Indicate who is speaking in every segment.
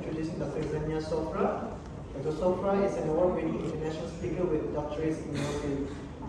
Speaker 1: introducing Dr. Xanya Sofra. Dr. Sofra is an award-winning international speaker with doctorates in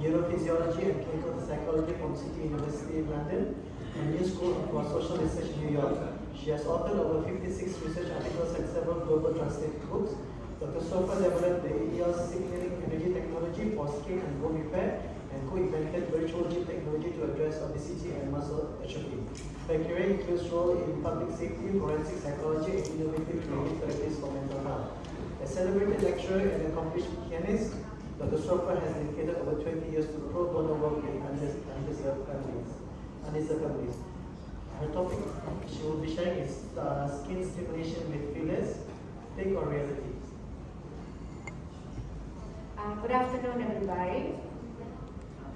Speaker 1: neurophysiology and clinical psychology from City University in London and New School for Social Research in New York. She has authored over 56 research articles and several global translated books. Dr. Sofra developed the IELLIOS signaling energy technology for skin and bone repair and co-invented virtual gym technology to address obesity and muscle atrophy. Her career includes role in public safety, forensic psychology, and innovative creative therapies for mental health. A celebrated lecturer and accomplished pianist, Dr. Sofra has dedicated over 20 years to pro bono work in underserved families. Her topic she will be sharing is skin stimulation with fillers, fake or reality.
Speaker 2: Good afternoon, everybody.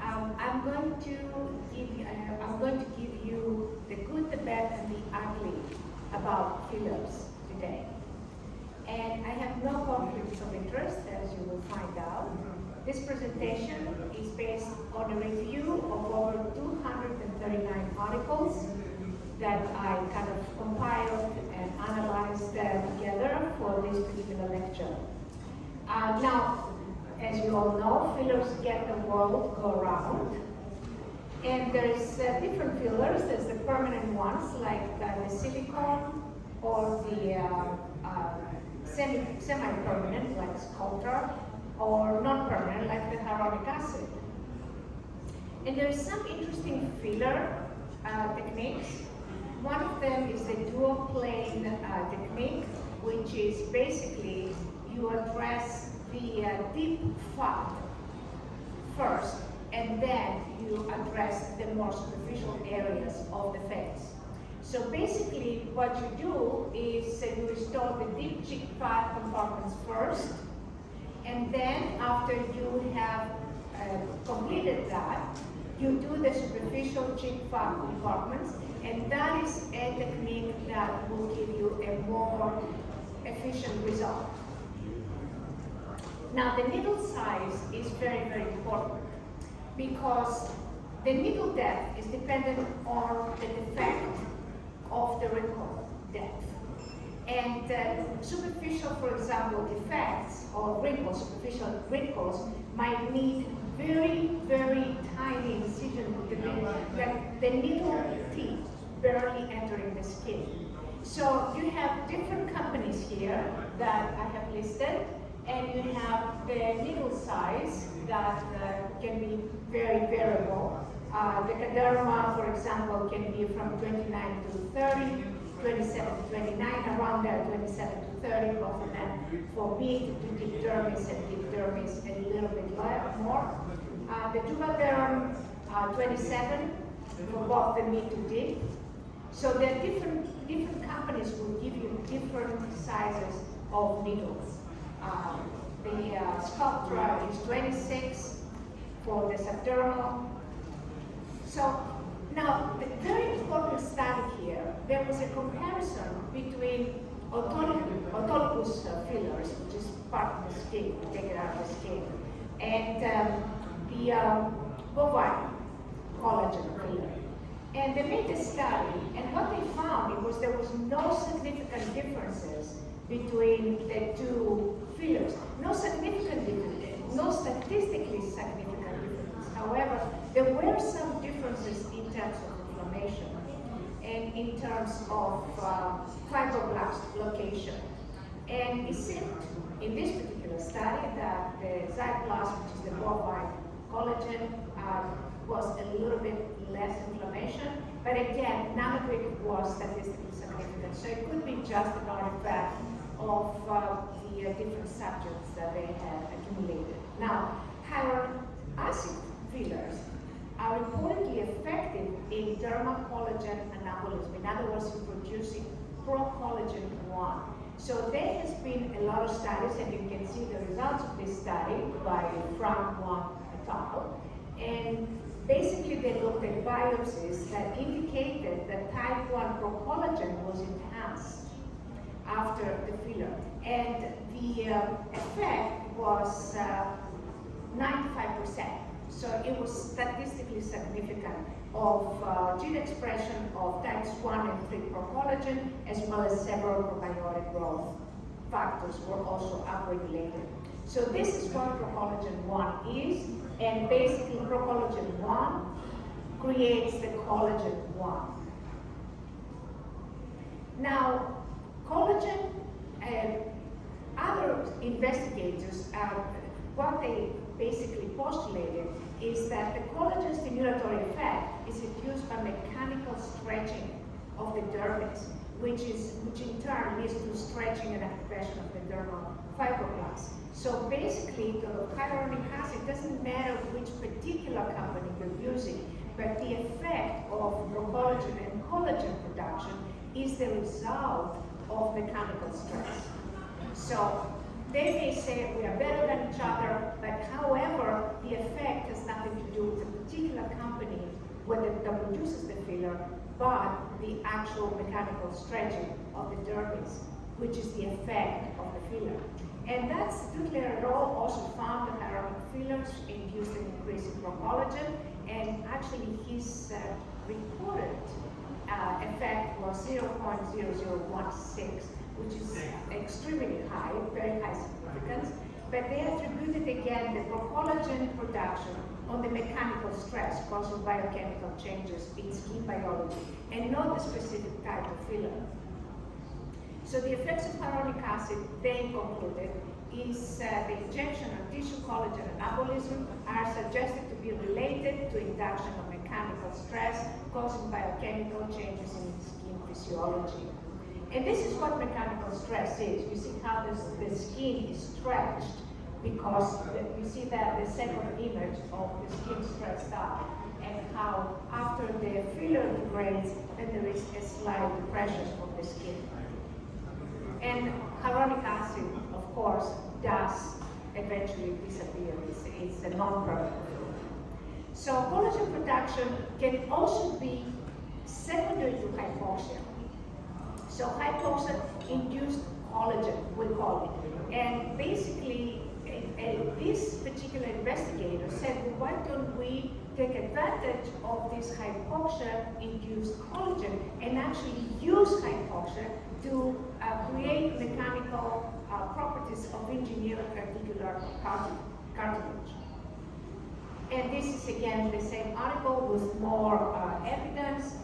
Speaker 2: I'm going to give you the good, the bad, and the ugly about fillers today. And I have no conflicts of interest, as you will find out. This presentation is based on a review of over 239 articles that I kind of compiled and analyzed together for this particular lecture. Now, as you all know, fillers get the world go round. And there's different fillers. There's the permanent ones, like the silicone, or the semi-permanent, like Sofra, or non-permanent, like the hyaluronic acid. And there's some interesting filler techniques. One of them is the dual plane technique, which is basically you address the deep fat first, and then you address the more superficial areas of the face. So basically what you do is you restore the deep cheek fat compartments first, and then after you have completed that, you do the superficial cheek fat compartments, and that is a technique that will give you a more efficient result. Now, the needle size is very, very important because the needle depth is dependent on the defect of the wrinkle depth. And superficial, for example, defects or wrinkles, superficial wrinkles, might need very, very tiny incision like the needle teeth barely entering the skin. So you have different companies here that I have listed, and you have the needle size that can be very variable. The Caderma, for example, can be from 29 to 30, 27 to 29, around there, 27 to 30, both of them. For mid to deep dermis and deep dermis, a little bit more. The Duvaderm, 27, for both the mid to deep. So there are different companies will give you different sizes of needles. The Sofra is 26 for the subdermal. So now, the very important study here, there was a comparison between autologous fillers, which is part of the skin, we take it out of the skin, and the bovine collagen filler. And they made a study, and what they found was there was no significant differences between the two fillers. No significant difference, no statistically significant difference. However, there were some differences in terms of inflammation and in terms of fibroblast location. And it seemed in this particular study that the Zyplast, which is the bovine collagen, was a little bit less inflammation, but again, none of it was statistically significant. So it could be just an artifact of the different subjects that they had accumulated. Now, hyaluronic acid fillers are reportedly effective in dermacollagen anabolism. In other words, in producing pro-collagen 1. So there has been a lot of studies, and you can see the results of this study by Frank Wang et al. And basically they looked at biopsies that indicated that type 1 pro-collagen was enhanced after the filler. And the effect was 95%. So it was statistically significant of gene expression of types 1 and 3 pro-collagen, as well as several probiotic growth factors were also upregulated. So this is what procollagen 1 is, and basically procollagen 1 creates the collagen 1. Now, collagen, other investigators, what they basically postulated is that the collagen stimulatory effect is induced by mechanical stretching of the dermis, which in turn leads to stretching and activation of the dermal fibroblasts. So basically, the hyaluronic acid doesn't matter which particular company you're using, but the effect of procollagen and collagen production is the result of mechanical stress. So they may say we are better than each other, but however, the effect has nothing to do with a particular company that produces the filler, but the actual mechanical stretching of the dermis, which is the effect of the filler. And that's Dutler et al. Also found that hyaluronic fillers induced an increase in procollagen, and actually his reported effect was 0.0016, which is extremely high, very high significance. But they attributed again the procollagen production on the mechanical stress caused by biochemical changes in skin biology, and not the specific type of filler. So the effects of hyaluronic acid, they concluded, is the injection of tissue collagen anabolism are suggested to be related to induction of mechanical stress causing biochemical changes in skin physiology. And this is what mechanical stress is. You see how the skin is stretched because you see that the second image of the skin stretched out, and how after the filler degrades, then there is a slight depression of the skin. And hyaluronic acid, of course, does eventually disappear. It's a non-permanent. So collagen production can also be secondary to hypoxia. So hypoxia-induced collagen, we call it. And basically, this particular investigator said, well, why don't we take advantage of this hypoxia-induced collagen and actually use hypoxia to create mechanical properties of engineered articular cartilage. And this is again the same article with more evidence.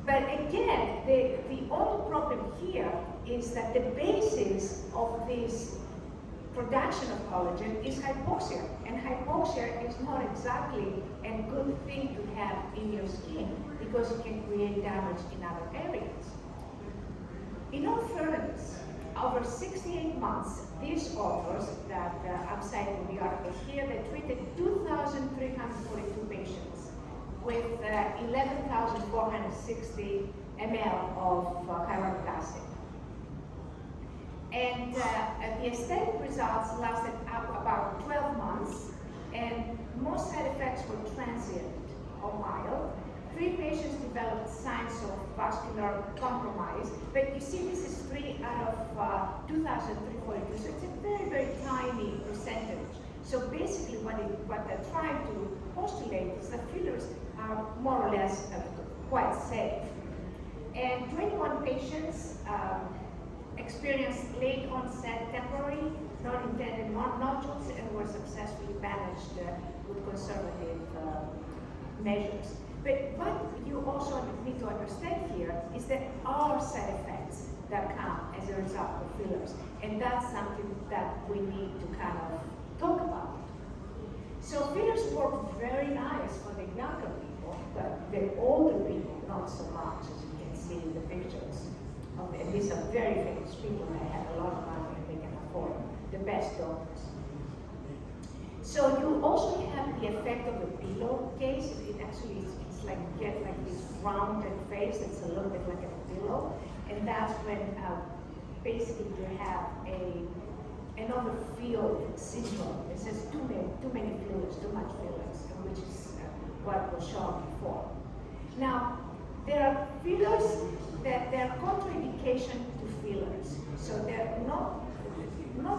Speaker 2: But again, the only problem here is that the basis of this production of collagen is hypoxia. And hypoxia is not exactly a good thing to have in your skin because it can create damage in other areas. In all fairness, over 68 months, these authors that I'm citing the article here, they treated 2,342 patients with 11,460 ml of hyaluronic acid. And the aesthetic results lasted about 12 months, and most side effects were transient or mild. 3 patients developed signs of vascular compromise, but you see this is 3 out of 2,342, so it's a very, very tiny percentage. So basically what they're trying to postulate is that fillers are more or less quite safe. And 21 patients experienced late onset temporary non-intended nodules and were successfully managed with conservative measures. But what you also need to understand here is that are side effects that come as a result of fillers, and that's something that we need to kind of talk about. So fillers work very nice for the younger people, but the older people not so much, as you can see in the pictures. And these are very famous people that have a lot of money and they can afford the best doctors. So you also have the effect of the pillow case. It actually is like you get like this rounded face that's a little bit like a pillow, and that's when basically you have an overfilled syndrome. It says too many fillers, too much fillers, which is what was shown before. Now, there are fillers that there are contraindication to fillers. So they're not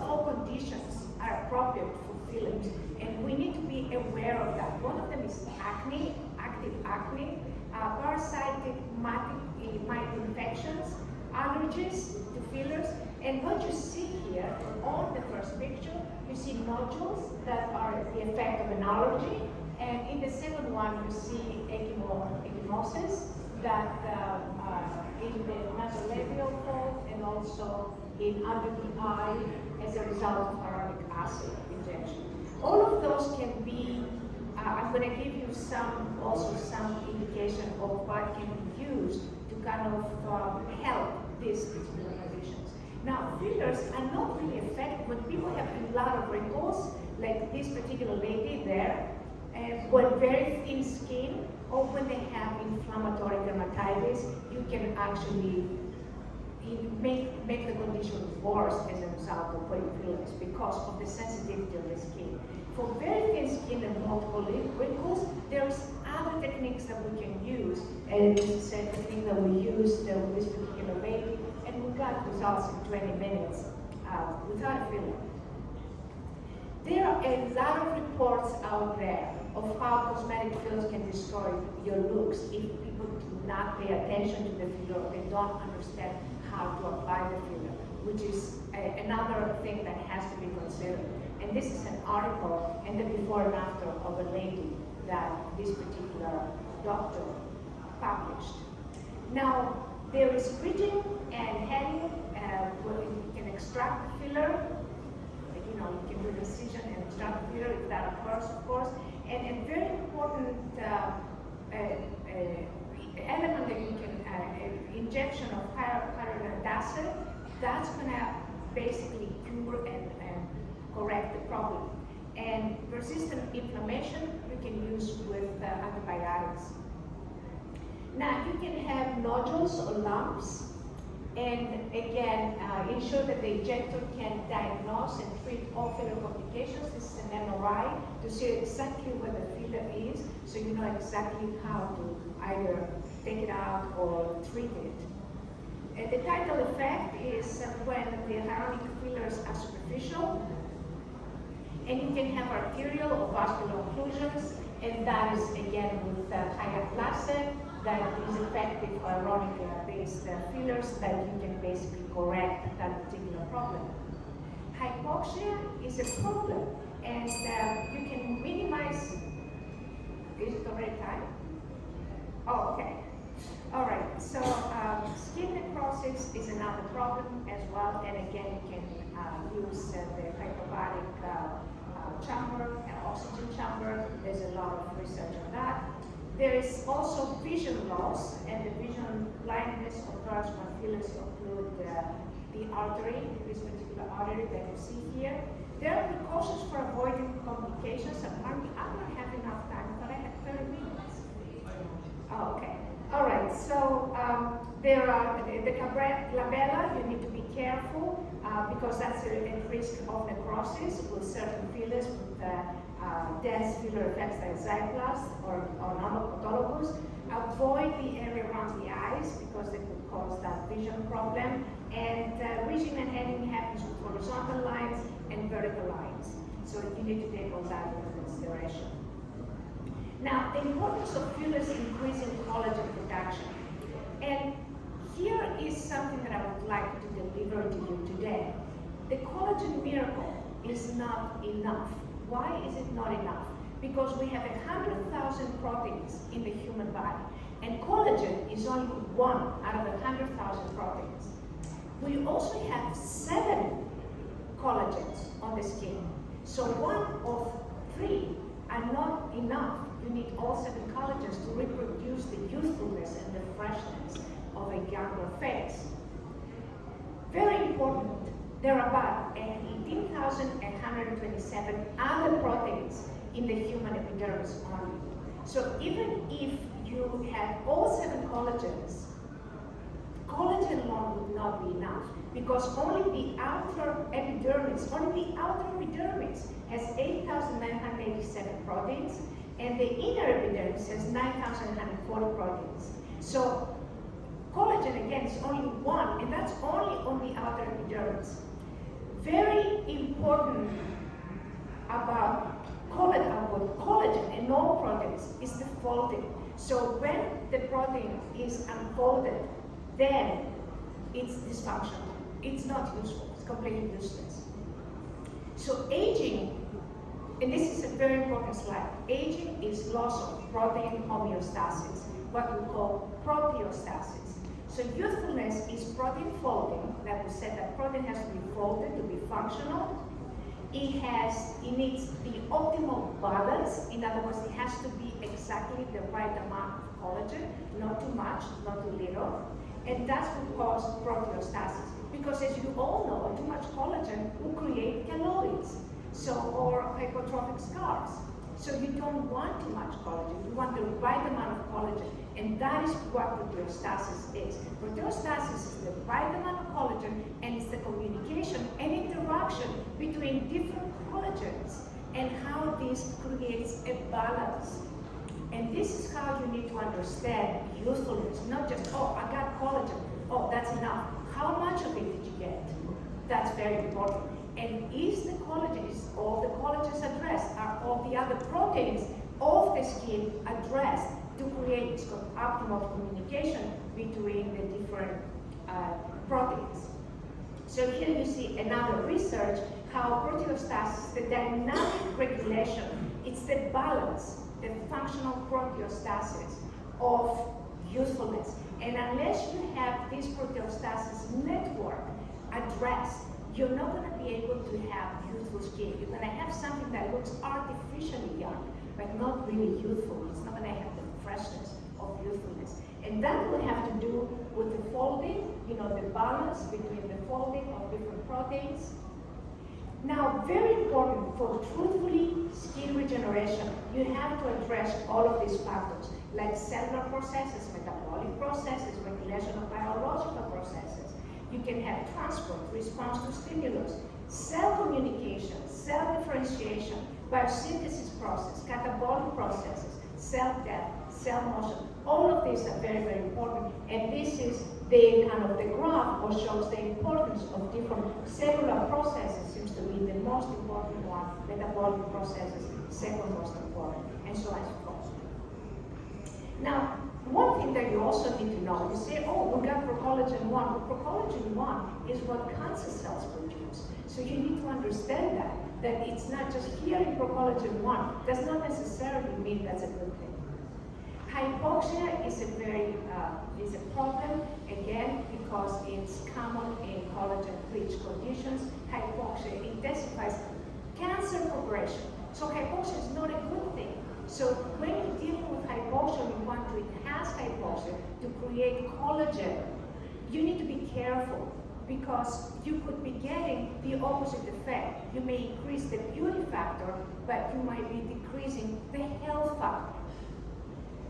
Speaker 2: all conditions are appropriate for fillers, and we need to be aware of that. One of them is acne, active acne, parasitic mite infections, allergies to fillers, and And what you see here on the first picture, you see nodules that are the effect of analogy, and in the second one you see ecchymosis that in the nasolabial fold and also in under the eye as a result of hyaluronic acid injection. All of those can be, I'm going to give you some indication of what can be used to kind of help these particular conditions. Now, fillers are not really effective when people have a lot of wrinkles, like this particular lady there, with very thin skin, or when they have inflammatory dermatitis, you can actually make the condition worse as a result of putting fillers because of the sensitivity of the skin. For very thin skin and multiple wrinkles, there's other techniques that we can use, and this is a technique that we used with this particular lady, and we got results in 20 minutes without a filler. There are a lot of reports out there of how cosmetic fillers can destroy your looks if people do not pay attention to the filler, they don't understand how to apply the filler, which is another thing that has to be considered. And this is an article and the before and after of a lady that this particular doctor published. Now, there is bridging and heading where you can extract the filler. You can do the incision and extract the filler if that occurs, of course. And a very important element that you can, injection of hyaluronic acid, that's going to basically cure and correct the problem. And persistent inflammation you can use with antibiotics. Now you can have nodules or lumps, and again ensure that the injector can diagnose and treat all filler complications. This is an MRI to see exactly where the filler is, so you know exactly how to either take it out or treat it. And the tidal effect is when the hyaluronic fillers are superficial, and you can have arterial or vascular occlusions, and that is again with hyaluronic that is effective hyaluronic-based fillers that you can basically correct that particular problem. Hypoxia is a problem, and you can minimize. Is it already time? Oh, okay. All right. So skin necrosis is another problem as well, and again you can use the hyperbaric chamber and oxygen chamber. There's a lot of research on that. There is also vision loss, and the vision blindness occurs when fillers occlude the artery, this particular artery that you see here. There are precautions for avoiding complications. Apparently, I don't have enough time, but I have 30 minutes. Oh, okay. All right, so there are the labella, you need to be careful because that's a risk of necrosis with certain fillers with dense filler effects like xyplast or autologous. Avoid the area around the eyes because they could cause that vision problem. And ridging and heading happens with horizontal lines and vertical lines. So you need to take all that into consideration. Now, the importance of fillers increasing collagen production. And here is something that I would like to deliver to you today. The collagen miracle is not enough. Why is it not enough? Because we have 100,000 proteins in the human body, and collagen is only one out of 100,000 proteins. We also have 7 collagens on the skin. So 1 of 3 are not enough. You need all 7 collagens to reproduce the youthfulness and the freshness of a younger face. Very important, there are about 18,127 other proteins in the human epidermis only. So even if you had all 7 collagens, collagen alone would not be enough because only the outer epidermis has 8,987 proteins, and the inner epidermis has 9,140 proteins. So collagen again is only 1, and that's only on the outer epidermis. Very important about collagen and all proteins is the folding. So when the protein is unfolded, then it's dysfunctional. it's not useful, it's completely useless. So aging, and this is a very important slide, aging is loss of protein homeostasis, what we call proteostasis. So youthfulness is protein folding, like we said that protein has to be folded to be functional. It needs the optimal balance, in other words, it has to be exactly the right amount of collagen, not too much, not too little, and that's what causes proteostasis. Because as you all know, too much collagen will create keloids, or hypertrophic scars. So you don't want too much collagen, you want the right amount of collagen, and that is what proteostasis is. Proteostasis is the right amount of collagen, and it's the communication and interaction between different collagens, and how this creates a balance. And this is how you need to understand usefulness, not just, oh, I got collagen, oh, that's enough. How much of it did you get? That's very important. And is the collagen, is all the collagens addressed? Are all the other proteins of the skin addressed to create this optimal communication between the different proteins? So here you see another research, how proteostasis, the dynamic regulation, it's the balance, the functional proteostasis of youthfulness. And unless you have this proteostasis network addressed, you're not going to be able to have youthful skin. You're going to have something that looks artificially young, but not really youthful. It's not going to have the freshness of youthfulness. And that will have to do with the folding, the balance between the folding of different proteins. Now, very important for truthfully skin regeneration, you have to address all of these factors, like cellular processes, metabolic processes, regulation of biological processes. You can have transport, response to stimulus, cell communication, cell differentiation, biosynthesis process, catabolic processes, cell death, cell motion. All of these are very, very important. And this is the kind of the graph which shows the importance of different cellular processes seems to be the most important one, metabolic processes, second most important, and so on and so forth. Now, one thing that you also need to know, you say, oh, we got procollagen 1. Well, procollagen 1 is what cancer cells produce. So you need to understand that it's not just here in procollagen 1, does not necessarily mean that's a good thing. Hypoxia is a problem, again, because it's common in collagen-rich conditions. Hypoxia intensifies cancer progression. So hypoxia is not a good thing. So when you're dealing with hypoxia, you want to enhance hypoxia to create collagen. You need to be careful because you could be getting the opposite effect. You may increase the beauty factor, but you might be decreasing the health factor.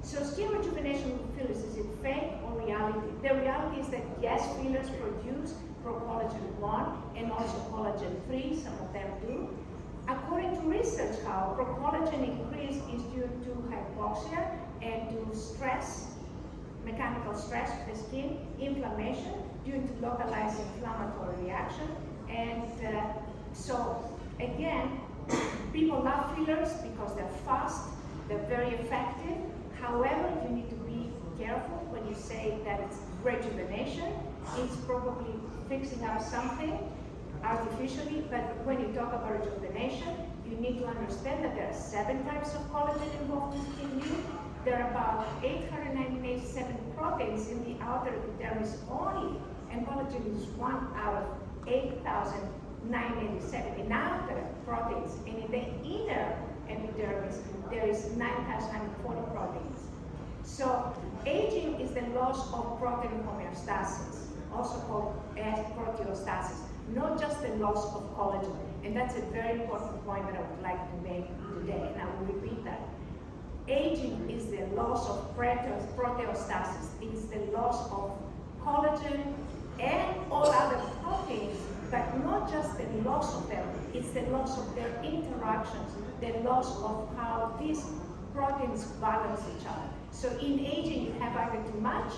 Speaker 2: So skin rejuvenation with fillers, is it fake or reality? The reality is that yes, fillers produce procollagen 1 and also collagen 3, some of them do. According to research, how procollagen increase is due to hypoxia and to stress, mechanical stress of the skin, inflammation due to localized inflammatory reaction. And so again, people love fillers because they're fast, they're very effective. However, you need to be careful when you say that it's rejuvenation. It's probably fixing up something artificially, but when you talk about rejuvenation, you need to understand that there are 7 types of collagen involved in skin youth. There are about 897 proteins in the outer epidermis only, and collagen is 1 out of 8,987 in outer proteins, and in the inner epidermis, there is 9,140 proteins. So aging is the loss of protein homeostasis, also called proteostasis, not just the loss of collagen. And that's a very important point that I would like to make today, and I will repeat that. Aging is the loss of proteostasis. It's the loss of collagen and all other proteins, but not just the loss of them, it's the loss of their interactions, the loss of how these proteins balance each other. So in aging, you have either too much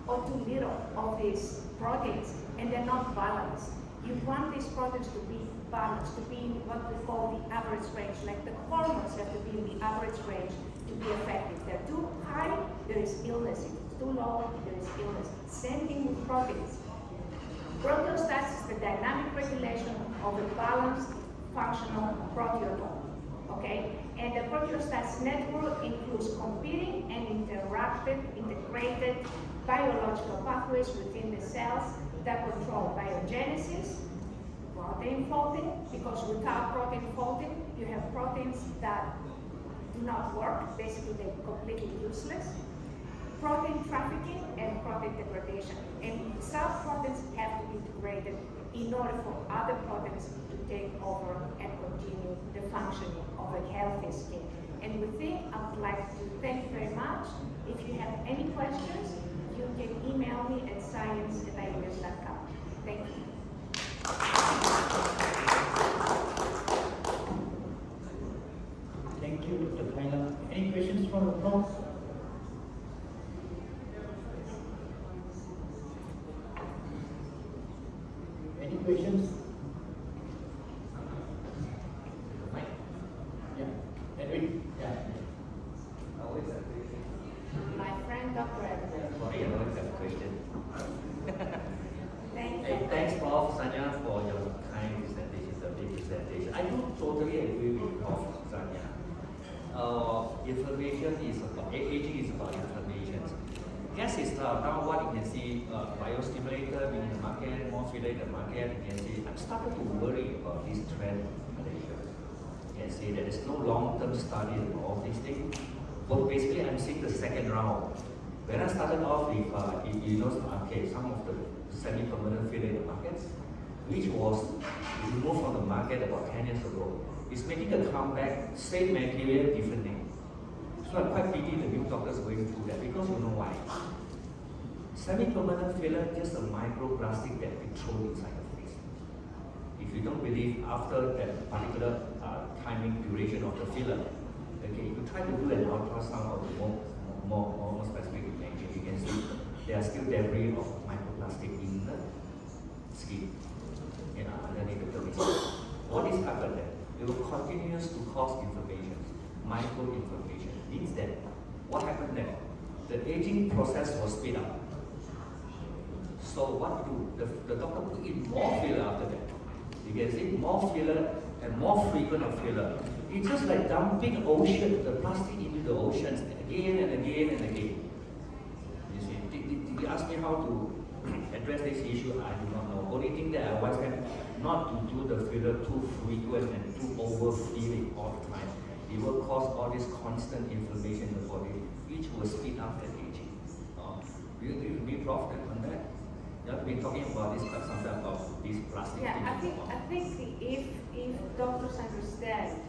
Speaker 2: or too little of these proteins, and they're not balanced. You want these proteins to be balanced, to be in what we call the average range, like the hormones have to be in the average range to be effective. If they're too high, there is illness. If it's too low, there is illness. Same thing with proteins. Proteostats is the dynamic regulation of a balanced functional proteome. Okay? And the proteostats network includes competing and integrated biological pathways within the cells that control biogenesis, protein folding, because without protein folding, you have proteins that do not work, basically they're completely useless. Protein trafficking and protein degradation. And some proteins have to be degraded in order for other proteins to take over and continue the functioning of a healthy skin. And with that, I would like to thank you very much. If you have any questions, you can email me at science@iellios.com. Thank you.
Speaker 3: Thank you, Dr. Kaila. Any questions from the floor? Any questions? Mike? Yeah. Edwin? Yeah.
Speaker 2: My friend, Dr. Edwin.
Speaker 4: Sorry, I always have a question.
Speaker 2: Thank you.
Speaker 4: Hey, thanks, Prof. Xanya, for your kind presentation, the big presentation. I do totally agree with Prof. Xanya. Inflammation is about, aging is about inflammation. Yes, it's now what you can see, biostimulator being in the market, more filler in the market. You can see, I'm starting to worry about this trend in Malaysia. You can see that there's no long-term study of all these things. But basically, I'm seeing the second round. When I started off with, okay, some of the semi-permanent filler in the markets, which was removed from the market about 10 years ago, is making a comeback, same material, different name. So I'm quite pity the new doctors going through that, because you know why? Semi-permanent filler, just a microplastic that we throw inside the face. If you don't believe after that particular timing duration of the filler, okay, you try to do an ultrasound of the more specific imaging, you can see there are still debris of microplastic in the skin, underneath the dermis. What is happened there? It will continue to cause inflammation, micro-inflammation. Means that what happened there? The aging process was speed up. So what do? The doctor put in more filler after that. You can see more filler and more frequent of filler. It's just like dumping the plastic into the oceans again and again and again. You see, did you ask me how to address this issue? I do not know. Only thing that I advise them not to do the filler too frequent and too overfilling all the time. It will cause all this constant inflammation in the body, which will speed up the aging. Do you agree, Prof, on that? You have been talking about this quite some time about this plastic.
Speaker 2: Yeah, I think if doctors understand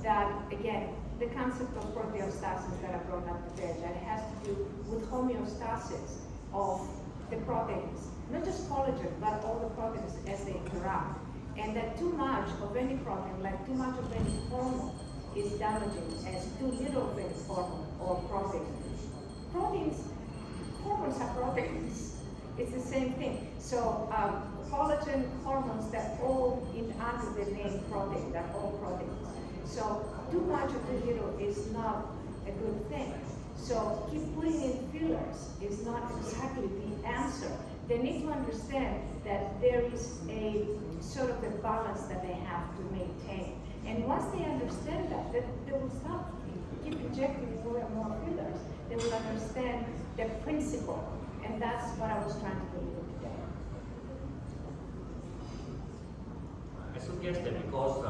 Speaker 2: that, again, the concept of proteostasis that I brought up today, that has to do with homeostasis of the proteins, not just collagen, but all the proteins as they interact, and that too much of any protein, like too much of any hormone, is damaging as too little of any hormone or protein. Hormones are proteins. It's the same thing. So collagen, hormones, they're all under the name protein. They're all proteins. So too much or too little is not a good thing. So keep putting in fillers is not exactly the answer. They need to understand that there is a sort of a balance that they have to maintain. And once they understand that, they will stop keep injecting more and more fillers. They will understand the principle. And that's what I was trying to do today.
Speaker 4: I suggest that because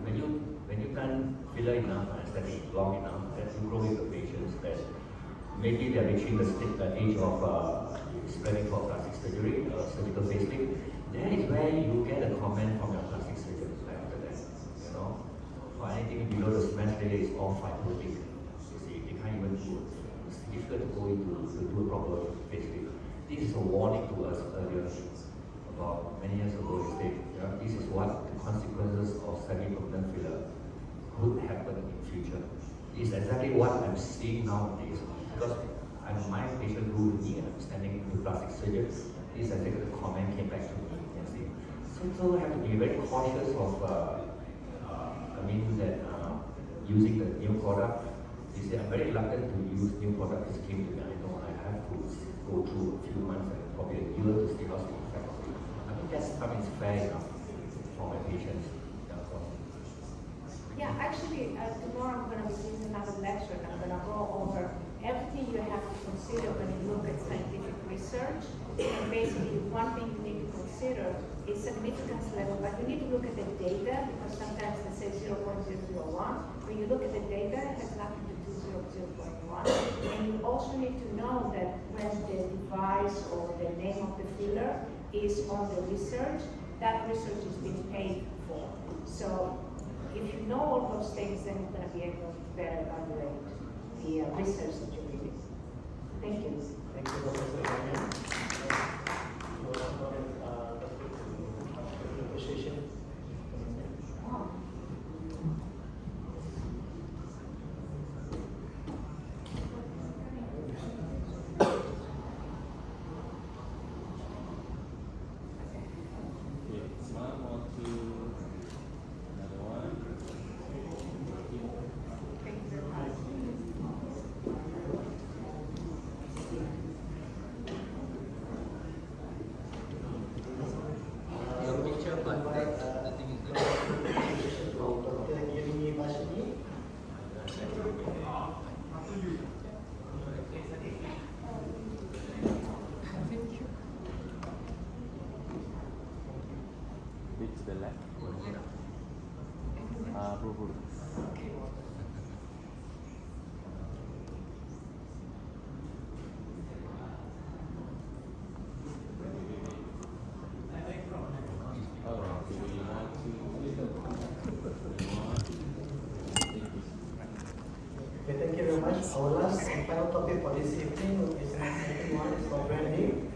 Speaker 4: when you done filler enough and study long enough, that you grow with the patients, that maybe they're reaching the age of spreading for plastic surgery, surgical facelift. That is where you get a comment from your plastic surgeon after that. For anything below the smash layer is all fibrotic. You see, they can't even do it. It's difficult to go into to do a proper facelift. This is a warning to us earlier, about many years ago. This is what the consequences of semi-permanent filler could happen in future. It's exactly what I'm seeing nowadays. Because my patient who with me, I'm standing with plastic surgeon. This I think the comment came back to me. You see. So I have to be very cautious of using the new product. You see, I'm very reluctant to use new product. This came to me. I know I have to go through a few months and probably a year to see what's the effect of it. I think that's something is fair enough for my patients.
Speaker 2: Yeah, actually, tomorrow I'm going to be giving another lecture and I'm going to go over everything you have to consider when you look at scientific research. And basically, one thing you need to consider is significance level, but you need to look at the data because sometimes they say 0.001. When you look at the data, it has nothing to do with 0.1. And you also need to know that when the device or the name of the filler is on the research, that research is being paid for. So if you know all those things, then you're going to be able to better evaluate the research that you're doing. Thank you.
Speaker 1: Thank you, Professor Xanya. Appreciation.
Speaker 2: Oh.
Speaker 5: To the left. Bro.
Speaker 1: Okay, thank you very much. Our last and final topic for this evening is an exciting one. It's for brand name.